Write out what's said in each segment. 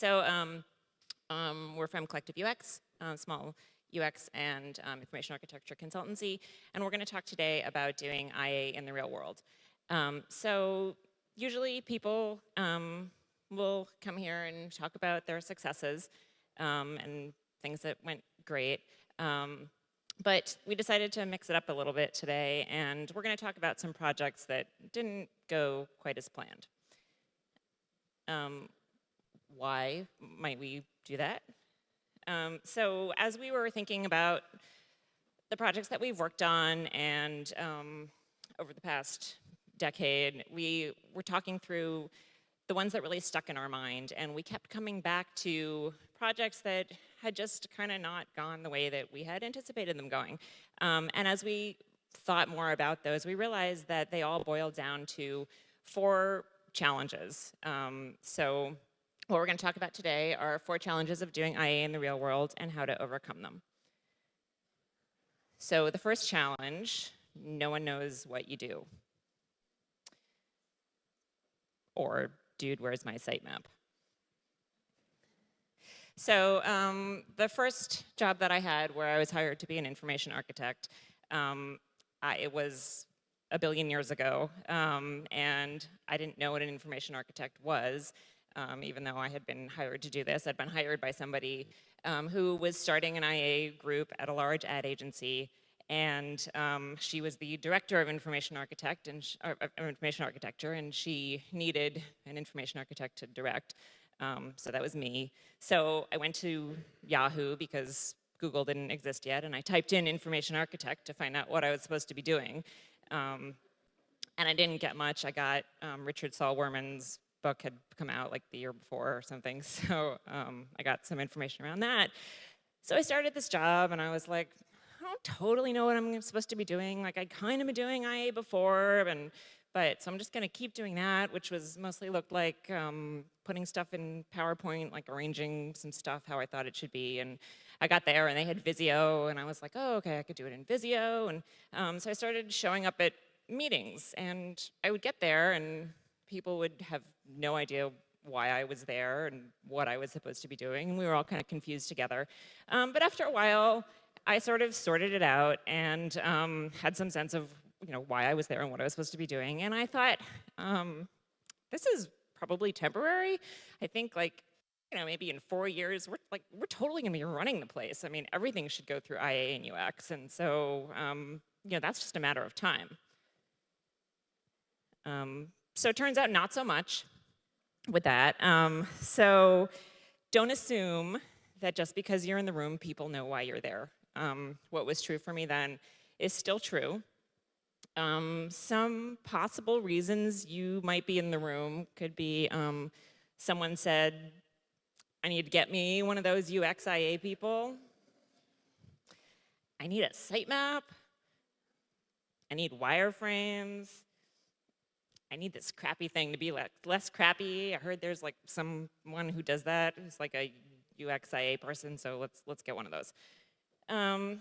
We're from Collective UX, small UX and information architecture consultancy, and we're going to talk today about doing IA in the real world. So usually people will come here and talk about their successes and things that went great. But we decided to mix it up a little bit today, and we're going to talk about some projects that didn't go quite as planned. Why might we do that? So as we were thinking about the projects that we've worked on and over the past decade, we were talking through the ones that really stuck in our mind, and we kept coming back to projects that had just kind of not gone the way that we had anticipated them going. And as we thought more about those, we realized that they all boiled down to 4 challenges. So what we're going to talk about today are 4 challenges of doing IA in the real world and how to overcome them. So the first challenge, no one knows what you do. Or, dude, where's my sitemap? So the first job that I had where I was hired to be an information architect, it was a billion years ago, and I didn't know what an information architect was, even though I had been hired to do this. I'd been hired by somebody who was starting an IA group at a large ad agency, and she was the director of information architecture, and she needed an information architect to direct. So that was me. So I went to Yahoo because Google didn't exist yet, and I typed in information architect to find out what I was supposed to be doing. And I didn't get much. I got Richard Saul Wurman's book had come out like the year before or something, so I got some information around that. So I started this job, and I was like, I don't totally know what I'm supposed to be doing. Like, I kind of been doing IA before, so I'm just going to keep doing that, which was mostly looked like putting stuff in PowerPoint, like arranging some stuff how I thought it should be. And I got there, and they had Visio, and I was like, oh, okay, I could do it in Visio. And so I started showing up at meetings, and I would get there, and people would have no idea why I was there and what I was supposed to be doing, and we were all kind of confused together. But after a while, I sort of sorted it out and had some sense of why I was there and what I was supposed to be doing. And I thought, this is probably temporary. I think maybe in 4 years, we're totally gonna be running the place. I mean, everything should go through IA and UX. And so, that's just a matter of time. So it turns out not so much with that. So don't assume that just because you're in the room, people know why you're there. What was true for me then is still true. Some possible reasons you might be in the room could be someone said, I need to get me one of those UX IA people. I need a sitemap. I need wireframes. I need this crappy thing to be less crappy. I heard there's like someone who does that. It's like a UX IA person, so let's get one of those. All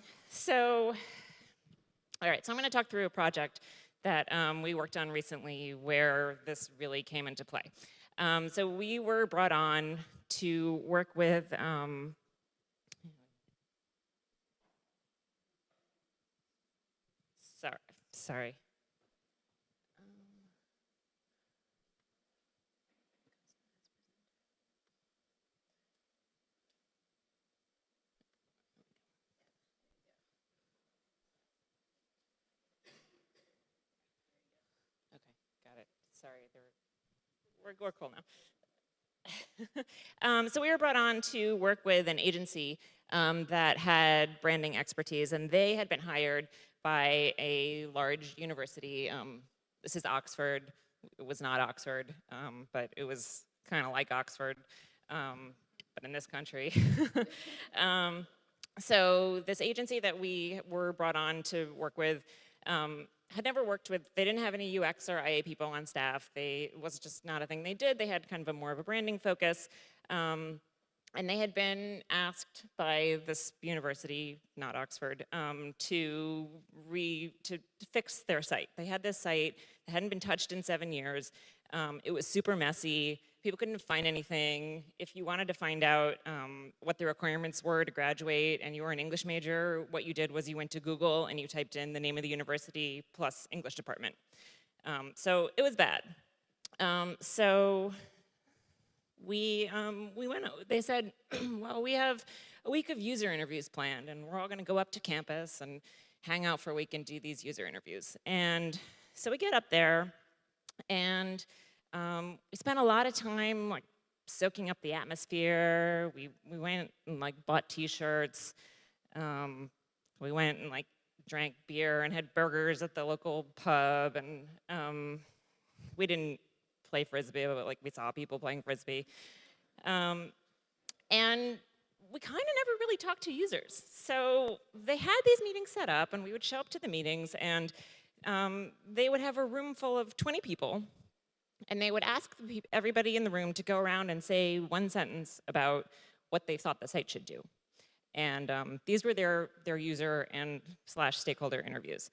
right, so I'm going to talk through a project that we worked on recently where this really came into play. So we were brought on to work with sorry. Sorry, we're cool now. So we were brought on to work with an agency that had branding expertise, and they had been hired by a large university. This is Oxford. It was not Oxford, but it was kind of like Oxford, but in this country. So this agency that we were brought on to work with had never worked with, they didn't have any UX or IA people on staff. It was just not a thing they did. They had kind of more of a branding focus. And they had been asked by this university, not Oxford, to fix their site. They had this site that hadn't been touched in 7 years. It was super messy. People couldn't find anything. If you wanted to find out what the requirements were to graduate and you were an English major, what you did was you went to Google and you typed in the name of the university plus English department. So it was bad. So we went, they said, well, we have a week of user interviews planned and we're all gonna go up to campus and hang out for a week and do these user interviews. And so we get up there and we spent a lot of time like soaking up the atmosphere. We went and like bought t-shirts. We went and like drank beer and had burgers at the local pub, and we didn't play Frisbee, but like we saw people playing Frisbee. And we kind of never really talked to users. So they had these meetings set up and we would show up to the meetings and they would have a room full of 20 people and they would ask everybody in the room to go around and say one sentence about what they thought the site should do. And these were their user and / stakeholder interviews.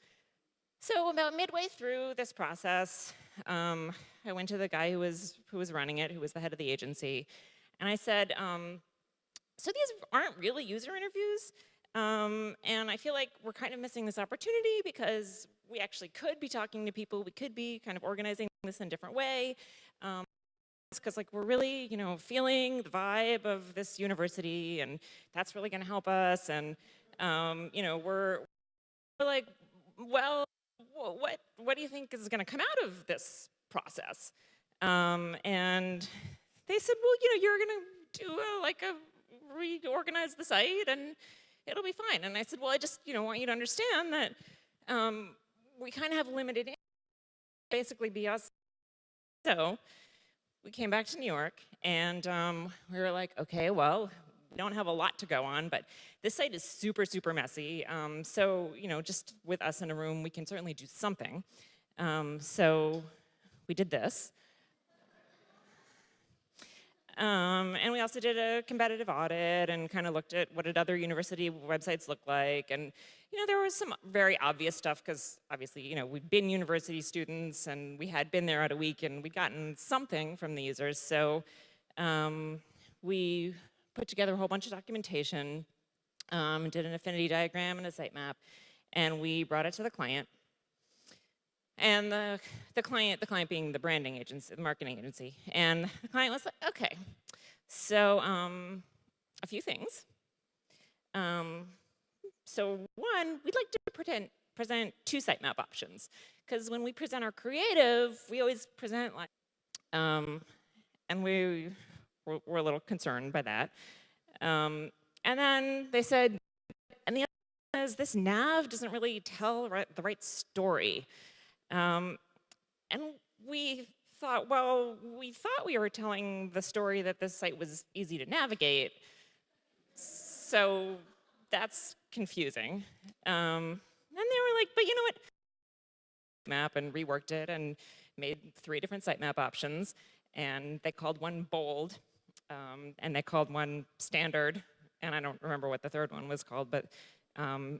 So about midway through this process, I went to the guy who was running it, who was the head of the agency, and I said, so these aren't really user interviews, and I feel like we're kind of missing this opportunity because we actually could be talking to people, we could be kind of organizing this in a different way, because like we're really, you know, feeling the vibe of this university, and that's really going to help us, and you know, we're like, well, what do you think is going to come out of this process? And they said, well, you know, you're going to do reorganize the site and it'll be fine. And I said, well, I just, you know, want you to understand that we kind of have limited, basically be us. So we came back to New York and we were like, okay, well, we don't have a lot to go on, but this site is super, super messy. So, you know, just with us in a room, we can certainly do something. So we did this. And we also did a competitive audit and kind of looked at what did other university websites look like. And, you know, there was some very obvious stuff because obviously, you know, we'd been university students and we had been there out a week and we'd gotten something from the users. So we put together a whole bunch of documentation, did an affinity diagram and a sitemap, and we brought it to the client. And the client being the branding agency, the marketing agency. And the client was like, okay, so a few things. So one, we'd like to present 2 sitemap options. Because when we present our creative, we always present like, and we're a little concerned by that. And then they said, and the other thing is this nav doesn't really tell the right story. And we thought, well, we thought we were telling the story that this site was easy to navigate, so that's confusing. And they were like, but you know what? Map and reworked it and made 3 different sitemap options, and they called one bold, and they called one standard, and I don't remember what the third one was called, but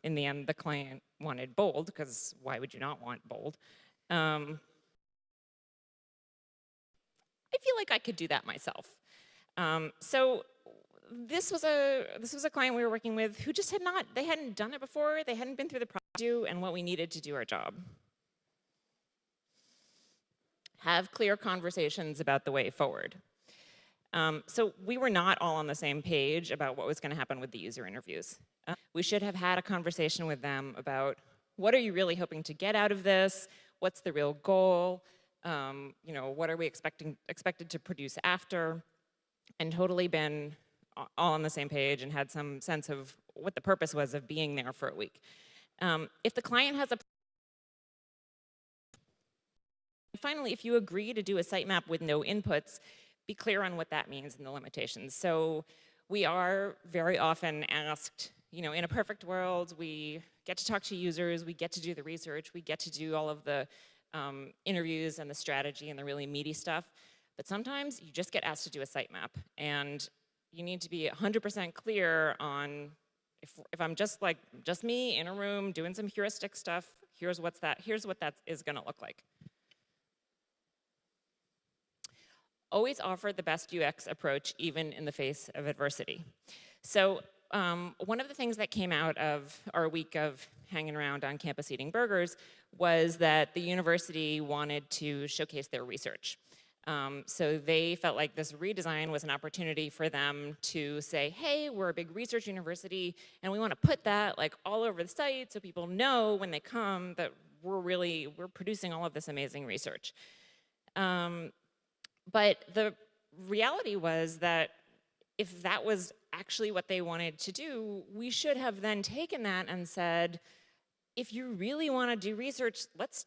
in the end, the client wanted bold, because why would you not want bold? I feel like I could do that myself. So this was a client we were working with who just they hadn't done it before, they hadn't been through the process, and what we needed to do our job. Have clear conversations about the way forward. So we were not all on the same page about what was going to happen with the user interviews. We should have had a conversation with them about what are you really hoping to get out of this? What's the real goal? You know, what are we expected to produce after? And totally been all on the same page and had some sense of what the purpose was of being there for a week. If the client has a finally, if you agree to do a sitemap with no inputs, be clear on what that means and the limitations. So we are very often asked, you know, in a perfect world, we get to talk to users, we get to do the research, we get to do all of the interviews and the strategy and the really meaty stuff. But sometimes you just get asked to do a sitemap, and you need to be 100% clear on if I'm just me in a room doing some heuristic stuff, here's what that is going to look like. always offer the best UX approach even in the face of adversity. So one of the things that came out of our week of hanging around on campus eating burgers was that the university wanted to showcase their research. So they felt like this redesign was an opportunity for them to say, hey, we're a big research university, and we want to put that like all over the site so people know when they come that we're producing all of this amazing research. But the reality was that if that was actually what they wanted to do, we should have then taken that and said, if you really want to do research, let's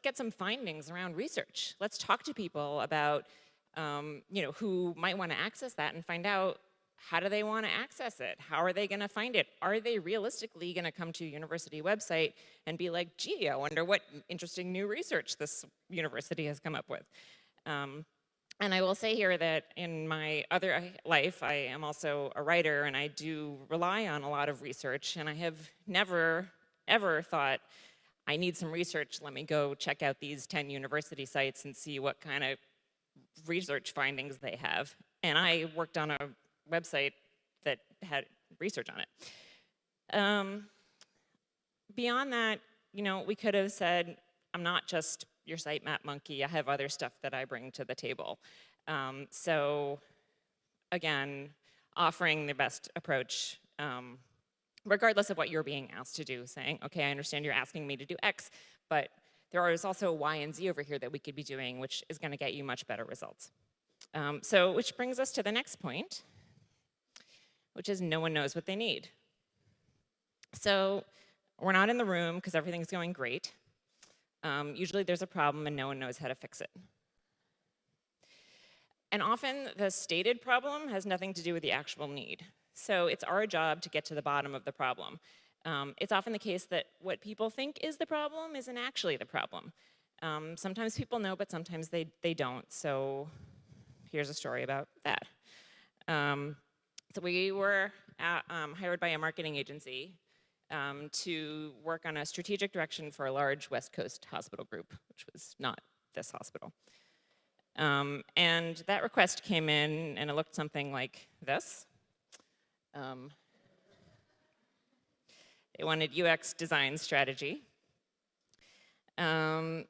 get some findings around research. Let's talk to people about who might want to access that and find out how do they want to access it? How are they going to find it? Are they realistically going to come to a university website and be like, gee, I wonder what interesting new research this university has come up with? And I will say here that in my other life, I am also a writer, and I do rely on a lot of research, and I have never, ever thought, I need some research, let me go check out these 10 university sites and see what kind of research findings they have. And I worked on a website that had research on it. Beyond that, we could have said, I'm not just your sitemap monkey, I have other stuff that I bring to the table. So again, offering the best approach, regardless of what you're being asked to do, saying, okay, I understand you're asking me to do X, but there is also Y and Z over here that we could be doing, which is gonna get you much better results. Which brings us to the next point, which is no one knows what they need. So we're not in the room because everything's going great. Usually there's a problem and no one knows how to fix it. And often the stated problem has nothing to do with the actual need. So it's our job to get to the bottom of the problem. It's often the case that what people think is the problem isn't actually the problem. Sometimes people know, but sometimes they don't. So here's a story about that. So we were hired by a marketing agency to work on a strategic direction for a large West Coast hospital group, which was not this hospital. And that request came in, and it looked something like this. They wanted UX design strategy. And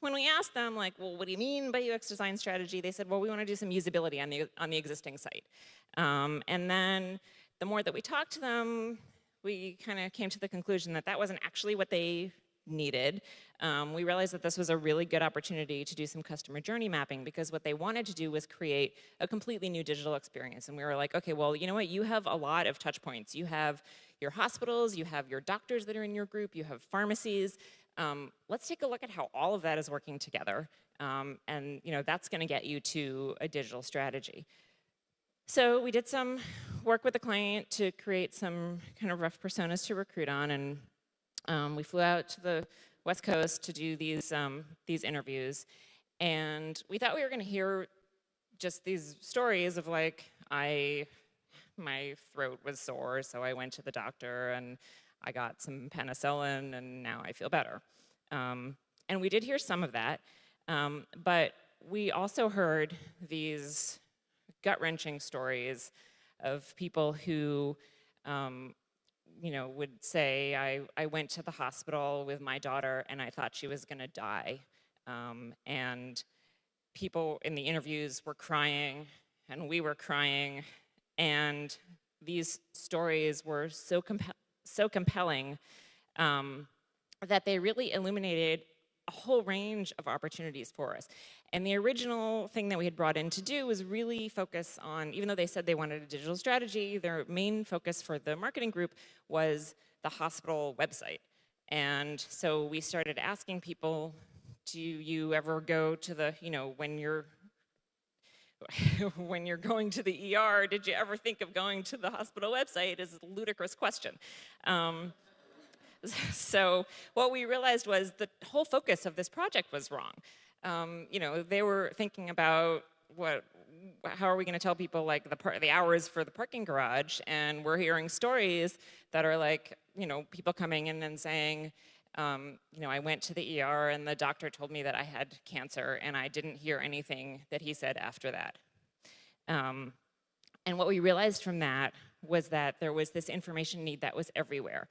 when we asked them, like, well, what do you mean by UX design strategy? They said, well, we want to do some usability on the existing site. And then the more that we talked to them, we kind of came to the conclusion that that wasn't actually what they needed. We realized that this was a really good opportunity to do some customer journey mapping, because what they wanted to do was create a completely new digital experience. And we were like, okay, well, you know what? You have a lot of touch points. You have your hospitals, you have your doctors that are in your group, you have pharmacies. Let's take a look at how all of that is working together. And that's going to get you to a digital strategy. So we did some work with the client to create some kind of rough personas to recruit on, and we flew out to the West Coast to do these interviews. And we thought we were going to hear just these stories of like, my throat was sore, so I went to the doctor and I got some penicillin and now I feel better. And we did hear some of that, but we also heard these gut-wrenching stories of people who would say, I went to the hospital with my daughter and I thought she was gonna die. And people in the interviews were crying and we were crying, and these stories were so compelling that they really illuminated a whole range of opportunities for us. And the original thing that we had brought in to do was really focus on, even though they said they wanted a digital strategy, their main focus for the marketing group was the hospital website. And so we started asking people, do you ever go to the, when you're going to the ER, did you ever think of going to the hospital website? Is a ludicrous question. So what we realized was the whole focus of this project was wrong. They were thinking about how are we going to tell people like the hours for the parking garage, and we're hearing stories that are like, people coming in and saying, I went to the ER and the doctor told me that I had cancer, and I didn't hear anything that he said after that. And what we realized from that was that there was this information need that was everywhere.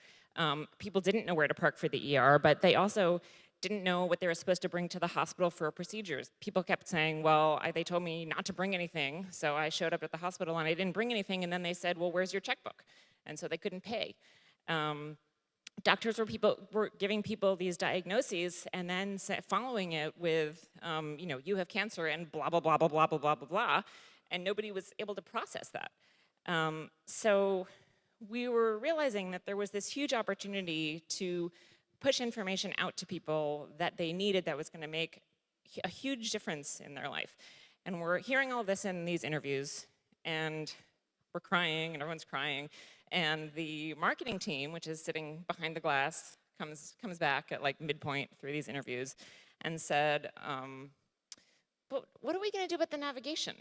People didn't know where to park for the ER, but they also didn't know what they were supposed to bring to the hospital for procedures. People kept saying, well, they told me not to bring anything, so I showed up at the hospital and I didn't bring anything, and then they said, well, where's your checkbook? And so they couldn't pay. Doctors were giving people these diagnoses and then following it with, you have cancer and blah, blah, blah, blah, blah, blah, blah, blah, blah, and nobody was able to process that. So we were realizing that there was this huge opportunity to push information out to people that they needed that was going to make a huge difference in their life. And we're hearing all this in these interviews, and we're crying, and everyone's crying. And the marketing team, which is sitting behind the glass, comes back at like midpoint through these interviews and said, but what are we going to do with the navigation?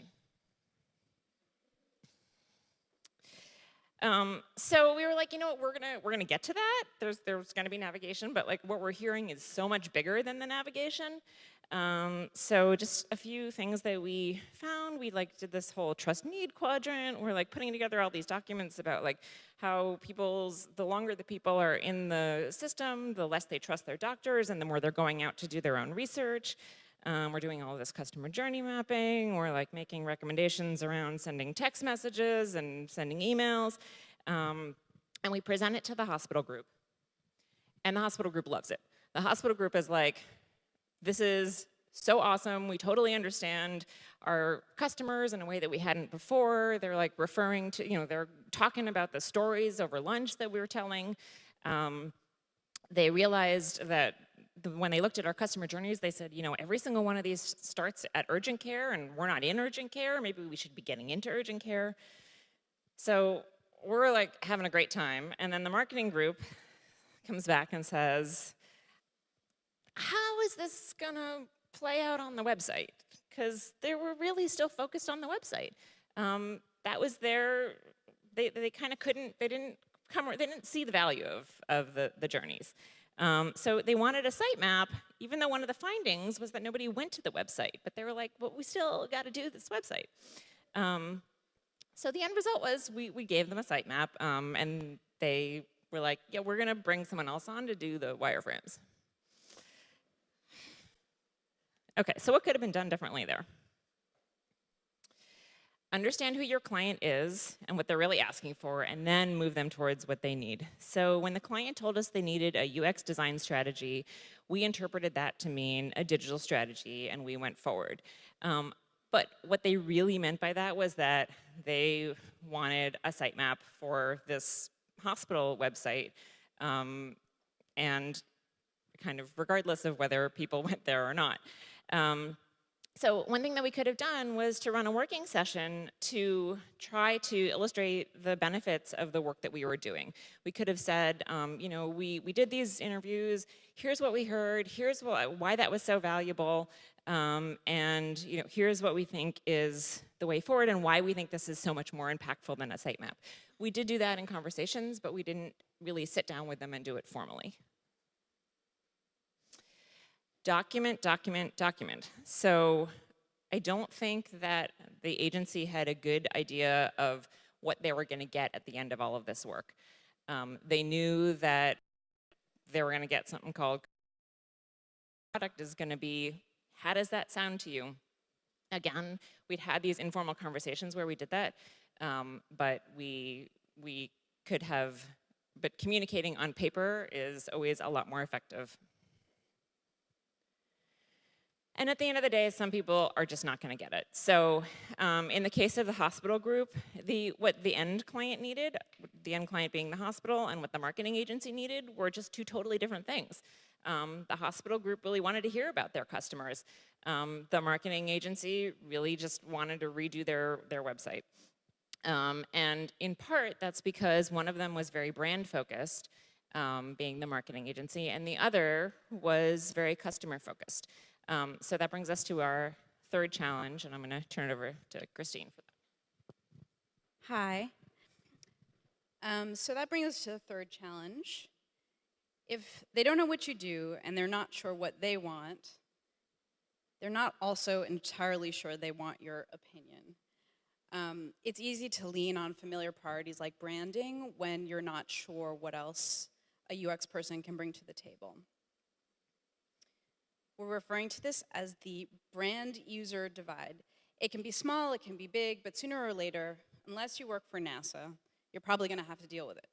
So we were like, you know what, we're gonna get to that. There's gonna be navigation, but like what we're hearing is so much bigger than the navigation. So just a few things that we found. We like did this whole trust need quadrant. We're like putting together all these documents about like how the longer the people are in the system, the less they trust their doctors and the more they're going out to do their own research. We're doing all of this customer journey mapping. We're like making recommendations around sending text messages and sending emails. And we present it to the hospital group. And the hospital group loves it. The hospital group is like, this is so awesome. We totally understand our customers in a way that we hadn't before. They're like referring to, they're talking about the stories over lunch that we were telling. They realized that when they looked at our customer journeys, they said, every single one of these starts at urgent care and we're not in urgent care. Maybe we should be getting into urgent care. So we're like having a great time. And then the marketing group comes back and says, how is this gonna play out on the website? Because they were really still focused on the website. That was they kind of couldn't, they didn't see the value of the journeys. So they wanted a sitemap, even though one of the findings was that nobody went to the website. But they were like, well, we still got to do this website. So the end result was we gave them a sitemap, and they were like, yeah, we're going to bring someone else on to do the wireframes. OK, so what could have been done differently there? Understand who your client is and what they're really asking for, and then move them towards what they need. So when the client told us they needed a UX design strategy, we interpreted that to mean a digital strategy, and we went forward. But what they really meant by that was that they wanted a sitemap for this hospital website, and kind of regardless of whether people went there or not. So one thing that we could have done was to run a working session to try to illustrate the benefits of the work that we were doing. We could have said, we did these interviews, here's what we heard, here's why that was so valuable, and here's what we think is the way forward and why we think this is so much more impactful than a sitemap. We did do that in conversations, but we didn't really sit down with them and do it formally. Document, document, document. So I don't think that the agency had a good idea of what they were going to get at the end of all of this work. They knew that they were going to get something called product is going to be, how does that sound to you? Again, we'd had these informal conversations where we did that, but we could have, but communicating on paper is always a lot more effective. And at the end of the day, some people are just not going to get it. So in the case of the hospital group, what the end client needed, the end client being the hospital, and what the marketing agency needed were just two totally different things. The hospital group really wanted to hear about their customers. The marketing agency really just wanted to redo their website. And in part, that's because one of them was very brand focused, being the marketing agency, and the other was very customer focused. So that brings us to our third challenge, and I'm going to turn it over to Kristine for that. Hi. So that brings us to the third challenge. If they don't know what you do and they're not sure what they want, they're not also entirely sure they want your opinion. It's easy to lean on familiar priorities like branding when you're not sure what else a UX person can bring to the table. We're referring to this as the brand user divide. It can be small, it can be big, but sooner or later, unless you work for NASA, you're probably gonna have to deal with it.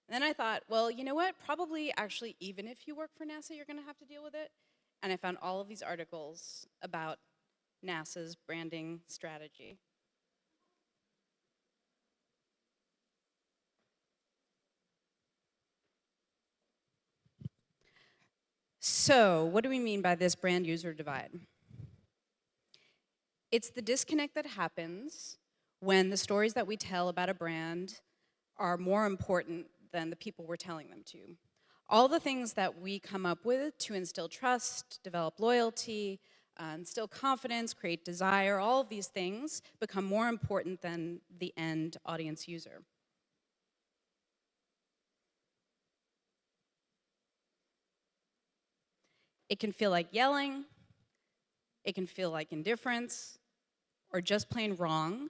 And then I thought, well, you know what? Probably actually, even if you work for NASA, you're gonna have to deal with it. And I found all of these articles about NASA's branding strategy. So, what do we mean by this brand user divide? It's the disconnect that happens when the stories that we tell about a brand are more important than the people we're telling them to. All the things that we come up with to instill trust, develop loyalty, instill confidence, create desire, all of these things become more important than the end audience user. It can feel like yelling, it can feel like indifference, or just plain wrong.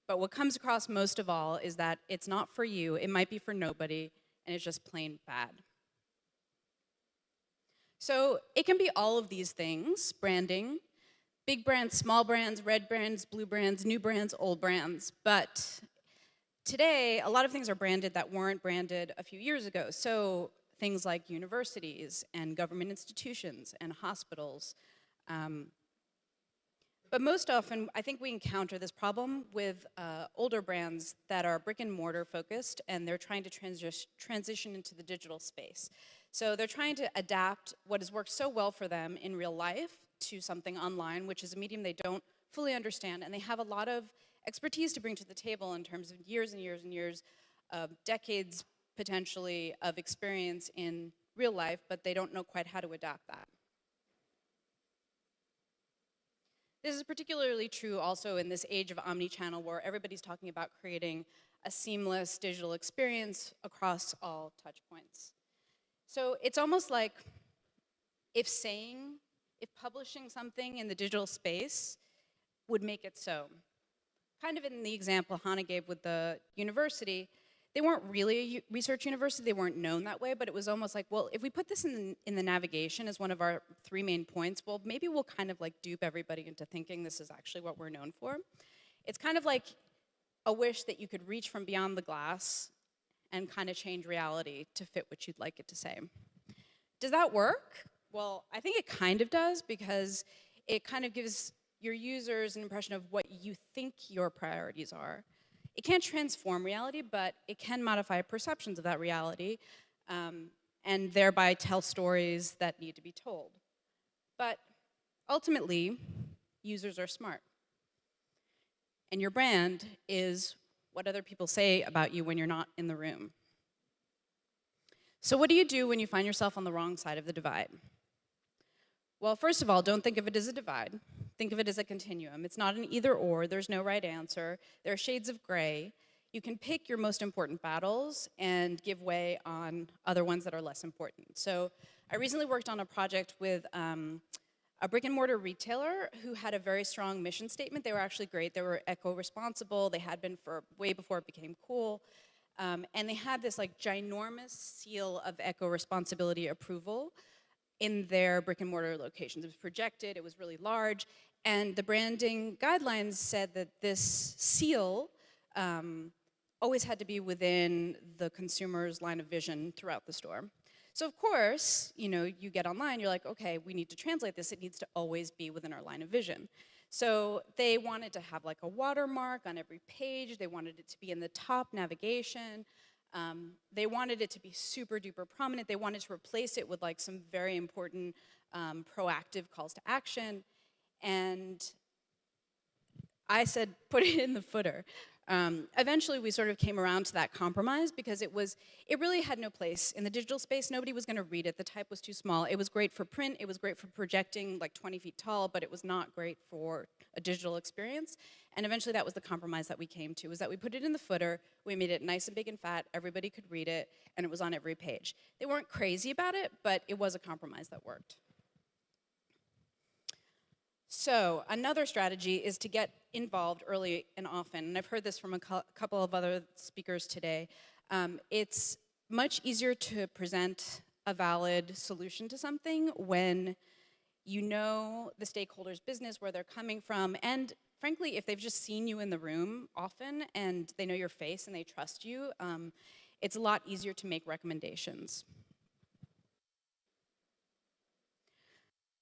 But what comes across most of all is that it's not for you, it might be for nobody, and it's just plain bad. So it can be all of these things, branding, big brands, small brands, red brands, blue brands, new brands, old brands. But today, a lot of things are branded that weren't branded a few years ago. So things like universities and government institutions and hospitals. But most often, I think we encounter this problem with older brands that are brick and mortar focused, and they're trying to transition into the digital space. So they're trying to adapt what has worked so well for them in real life to something online, which is a medium they don't fully understand, and they have a lot of expertise to bring to the table in terms of years and years and years, decades potentially of experience in real life, but they don't know quite how to adapt that. This is particularly true also in this age of omnichannel where everybody's talking about creating a seamless digital experience across all touch points. So it's almost like if publishing something in the digital space would make it so. Kind of in the example Hana gave with the university, they weren't really a research university, they weren't known that way, but it was almost like, well, if we put this in the navigation as one of our 3 main points, well, maybe we'll kind of like dupe everybody into thinking this is actually what we're known for. It's kind of like a wish that you could reach from beyond the glass and kind of change reality to fit what you'd like it to say. Does that work? Well, I think it kind of does because it kind of gives your users an impression of what you think your priorities are. It can't transform reality, but it can modify perceptions of that reality and thereby tell stories that need to be told. But ultimately, users are smart. And your brand is what other people say about you when you're not in the room. So what do you do when you find yourself on the wrong side of the divide? Well, first of all, don't think of it as a divide. Think of it as a continuum. It's not an either or. There's no right answer. There are shades of gray. You can pick your most important battles and give way on other ones that are less important. So I recently worked on a project with a brick and mortar retailer who had a very strong mission statement. They were actually great. They were eco-responsible. They had been for way before it became cool. And they had this like ginormous seal of eco-responsibility approval in their brick and mortar locations. It was projected, it was really large, and the branding guidelines said that this seal always had to be within the consumer's line of vision throughout the store. So of course, you know, you get online, you're like, okay, we need to translate this, it needs to always be within our line of vision. So they wanted to have like a watermark on every page, they wanted it to be in the top navigation, they wanted it to be super duper prominent. They wanted to replace it with like some very important proactive calls to action. And I said, put it in the footer. Eventually, we sort of came around to that compromise because it really had no place in the digital space. Nobody was going to read it. The type was too small. It was great for print. It was great for projecting like 20 feet tall, but it was not great for a digital experience. And eventually, that was the compromise that we came to, was that we put it in the footer, we made it nice and big and fat, everybody could read it, and it was on every page. They weren't crazy about it, but it was a compromise that worked. So another strategy is to get involved early and often, and I've heard this from a couple of other speakers today. It's much easier to present a valid solution to something when you know the stakeholder's business, where they're coming from, and frankly, if they've just seen you in the room often and they know your face and they trust you, it's a lot easier to make recommendations.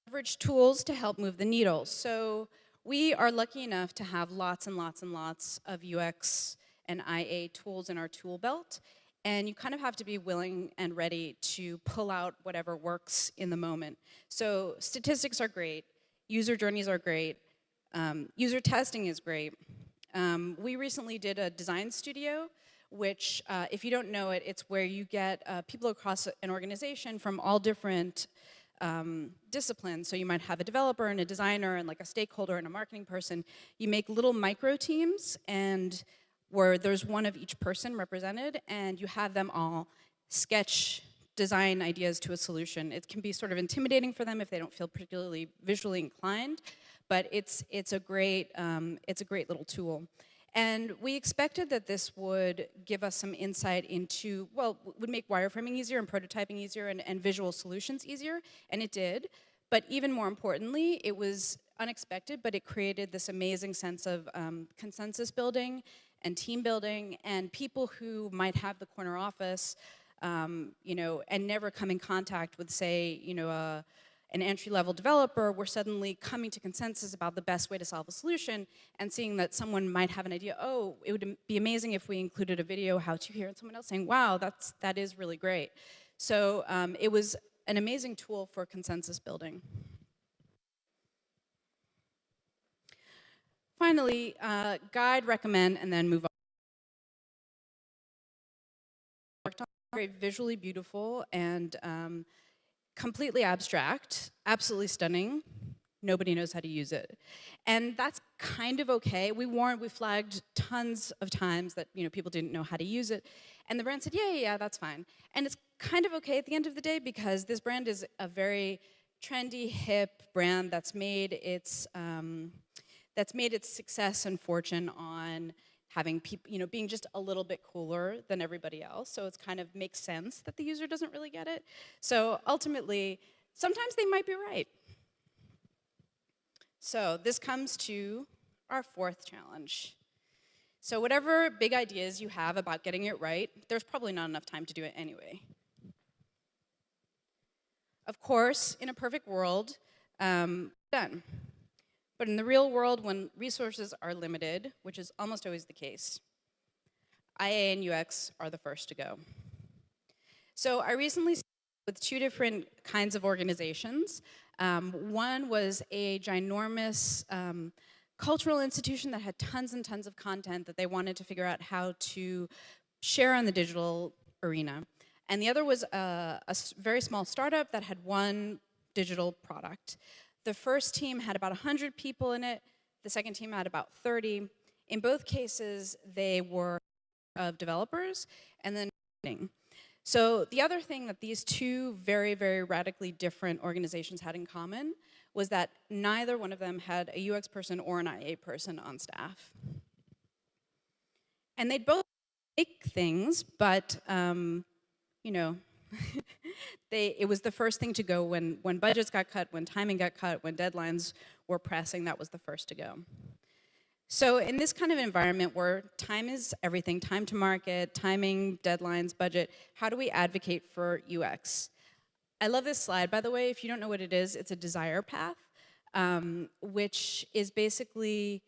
Leverage tools to help move the needle. So we are lucky enough to have lots and lots and lots of UX and IA tools in our tool belt, and you kind of have to be willing and ready to pull out whatever works in the moment. So statistics are great, user journeys are great, user testing is great. We recently did a design studio, which, if you don't know it, it's where you get people across an organization from all different disciplines. So you might have a developer and a designer and like a stakeholder and a marketing person. You make little micro teams, and where there's one of each person represented, and you have them all sketch design ideas to a solution. It can be sort of intimidating for them if they don't feel particularly visually inclined, but it's a great little tool. And we expected that this would give us some insight into, well, would make wireframing easier and prototyping easier and visual solutions easier, and it did. But even more importantly, it was unexpected, but it created this amazing sense of consensus building and team building, and people who might have the corner office, you know, and never come in contact with, say, you know, an entry-level developer, were suddenly coming to consensus about the best way to solve a solution, and seeing that someone might have an idea, oh, it would be amazing if we included a video how-to here, and someone else saying, wow, that is really great. So it was an amazing tool for consensus building. Finally, guide, recommend, and then move on. Very visually beautiful and completely abstract, absolutely stunning. Nobody knows how to use it. And that's kind of okay. We flagged tons of times that, you know, people didn't know how to use it. And the brand said, yeah, that's fine. And it's kind of okay at the end of the day, because this brand is a very trendy, hip brand that's made its success and fortune on having people, you know, being just a little bit cooler than everybody else. So it's kind of makes sense that the user doesn't really get it. So ultimately, sometimes they might be right. So this comes to our fourth challenge. So whatever big ideas you have about getting it right, there's probably not enough time to do it anyway. Of course, in a perfect world, done. But in the real world, when resources are limited, which is almost always the case, IA and UX are the first to go. So I recently spoke with two different kinds of organizations. One was a ginormous cultural institution that had tons and tons of content that they wanted to figure out how to share on the digital arena. And the other was a very small startup that had one digital product. The first team had about 100 people in it. The second team had about 30. In both cases, they were of developers and then marketing. So the other thing that these two very, very radically different organizations had in common was that neither one of them had a UX person or an IA person on staff. And they'd both make things, but you know, it was the first thing to go when budgets got cut, when timing got cut, when deadlines were pressing, that was the first to go. So in this kind of environment where time is everything, time to market, timing, deadlines, budget, how do we advocate for UX? I love this slide, by the way. If you don't know what it is, it's a desire path, which is basically,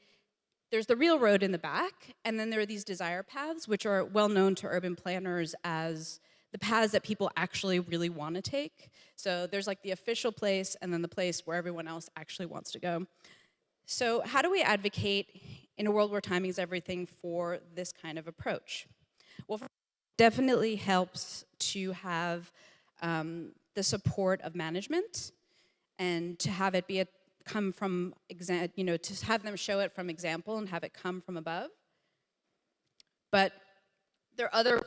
there's the real road in the back, and then there are these desire paths, which are well known to urban planners as the paths that people actually really want to take. So there's like the official place, and then the place where everyone else actually wants to go. So how do we advocate in a world where timing is everything for this kind of approach? Well, definitely helps to have the support of management and to have it be come from, to have them show it from example and have it come from above. But there are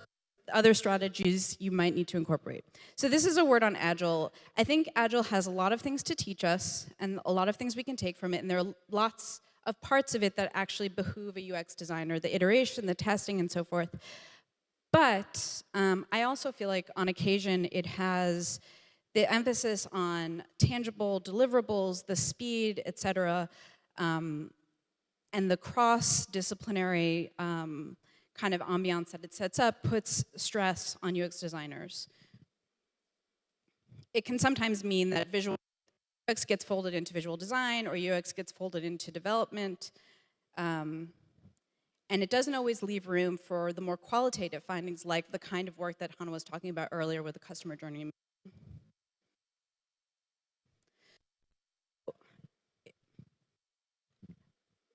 other strategies you might need to incorporate. So this is a word on Agile. I think Agile has a lot of things to teach us and a lot of things we can take from it, and there are lots of parts of it that actually behoove a UX designer, the iteration, the testing, and so forth. But I also feel like on occasion it has the emphasis on tangible deliverables, the speed, et cetera, and the cross-disciplinary kind of ambiance that it sets up puts stress on UX designers. It can sometimes mean that visual UX gets folded into visual design or UX gets folded into development. And it doesn't always leave room for the more qualitative findings like the kind of work that Hana was talking about earlier with the customer journey.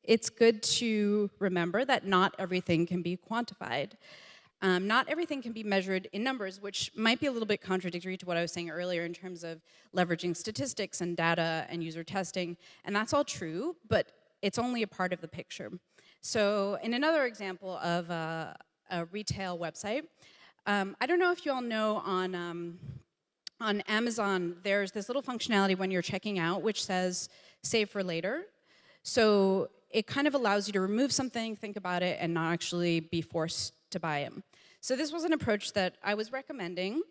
It's good to remember that not everything can be quantified. Not everything can be measured in numbers, which might be a little bit contradictory to what I was saying earlier in terms of leveraging statistics and data and user testing. And that's all true, but it's only a part of the picture. So in another example of a retail website, I don't know if you all know on Amazon, there's this little functionality when you're checking out which says save for later. So it kind of allows you to remove something, think about it, and not actually be forced to buy it. So this was an approach that I was recommending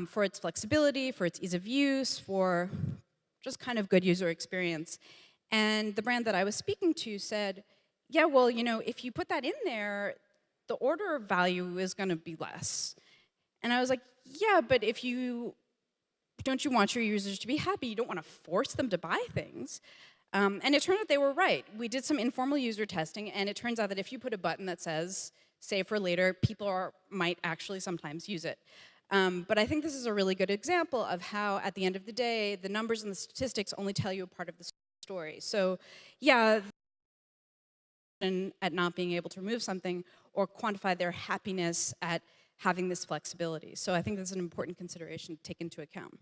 for its flexibility, for its ease of use, for just kind of good user experience. And the brand that I was speaking to said, yeah, well, if you put that in there, the order value is going to be less. And I was like, yeah, but don't you want your users to be happy? You don't want to force them to buy things. And it turned out they were right. We did some informal user testing, and it turns out that if you put a button that says save for later, people might actually sometimes use it. But I think this is a really good example of how, at the end of the day, the numbers and the statistics only tell you a part of the story. So, yeah, at not being able to remove something or quantify their happiness at having this flexibility. So I think that's an important consideration to take into account.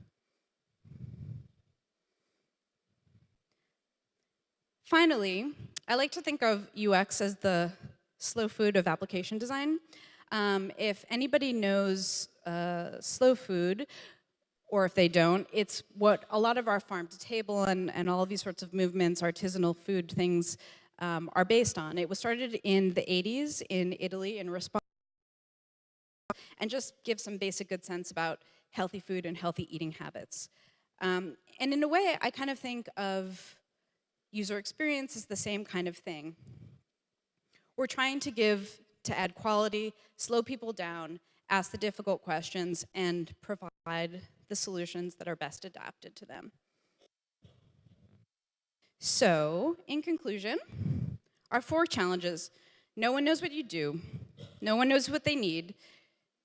Finally, I like to think of UX as the slow food of application design. If anybody knows slow food, or if they don't, it's what a lot of our farm-to-table and all of these sorts of movements, artisanal food things, are based on. It was started in the 80s in Italy in response, and just give some basic good sense about healthy food and healthy eating habits. And in a way, I kind of think of user experience is the same kind of thing. We're trying to add quality, slow people down, ask the difficult questions, and provide the solutions that are best adapted to them. So, in conclusion, our 4 challenges. No one knows what you do. No one knows what they need.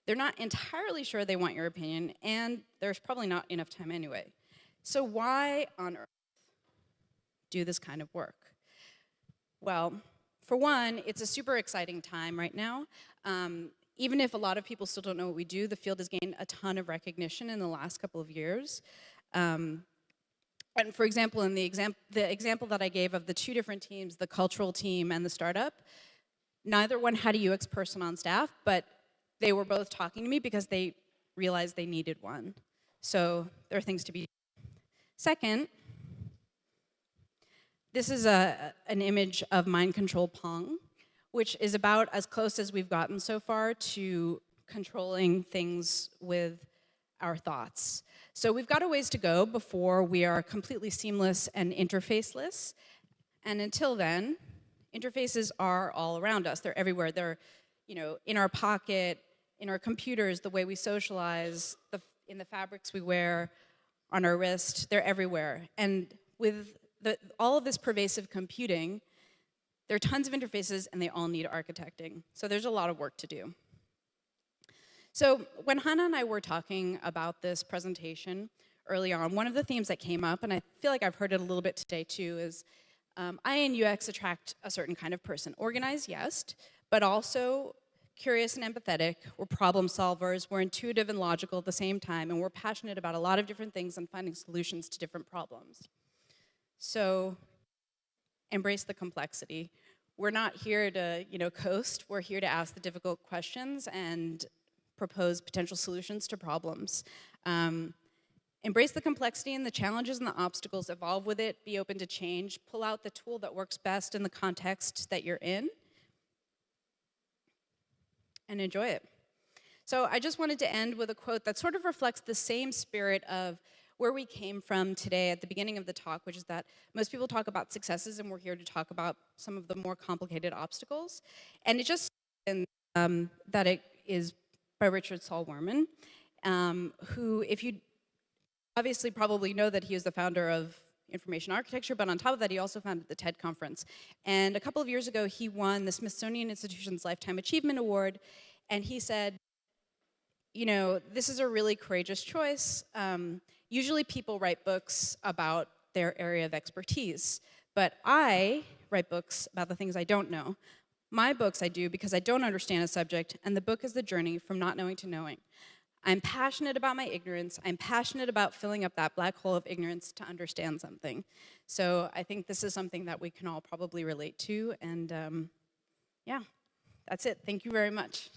They're not entirely sure they want your opinion, and there's probably not enough time anyway. So why on earth do this kind of work? Well, for one, it's a super exciting time right now. Even if a lot of people still don't know what we do, the field has gained a ton of recognition in the last couple of years. And for example, in the example that I gave of the 2 different teams, the cultural team and the startup, neither one had a UX person on staff, but they were both talking to me because they realized they needed one. So there are things to be done. Second, this is an image of mind control Pong, which is about as close as we've gotten so far to controlling things with our thoughts. So we've got a ways to go before we are completely seamless and interfaceless. And until then, interfaces are all around us. They're everywhere. They're, in our pocket, in our computers, the way we socialize, in the fabrics we wear, on our wrist. They're everywhere. And with all of this pervasive computing, there are tons of interfaces, and they all need architecting. So there's a lot of work to do. So when Hana and I were talking about this presentation early on, one of the themes that came up, and I feel like I've heard it a little bit today too, is I and UX attract a certain kind of person. Organized, yes, but also curious and empathetic. We're problem solvers. We're intuitive and logical at the same time, and we're passionate about a lot of different things and finding solutions to different problems. So embrace the complexity. We're not here to, coast. We're here to ask the difficult questions and propose potential solutions to problems. Embrace the complexity and the challenges and the obstacles, evolve with it, be open to change, pull out the tool that works best in the context that you're in, and enjoy it. So I just wanted to end with a quote that sort of reflects the same spirit of where we came from today at the beginning of the talk, which is that most people talk about successes, and we're here to talk about some of the more complicated obstacles. And it just that it is by Saul Wurman, who, if you obviously probably know that he is the founder of information architecture, but on top of that, he also founded the TED Conference. And a couple of years ago, he won the Smithsonian Institution's Lifetime Achievement Award, and he said, this is a really courageous choice. Usually people write books about their area of expertise, but I write books about the things I don't know. My books I do because I don't understand a subject, and the book is the journey from not knowing to knowing. I'm passionate about my ignorance. I'm passionate about filling up that black hole of ignorance to understand something. So I think this is something that we can all probably relate to, and yeah, that's it. Thank you very much.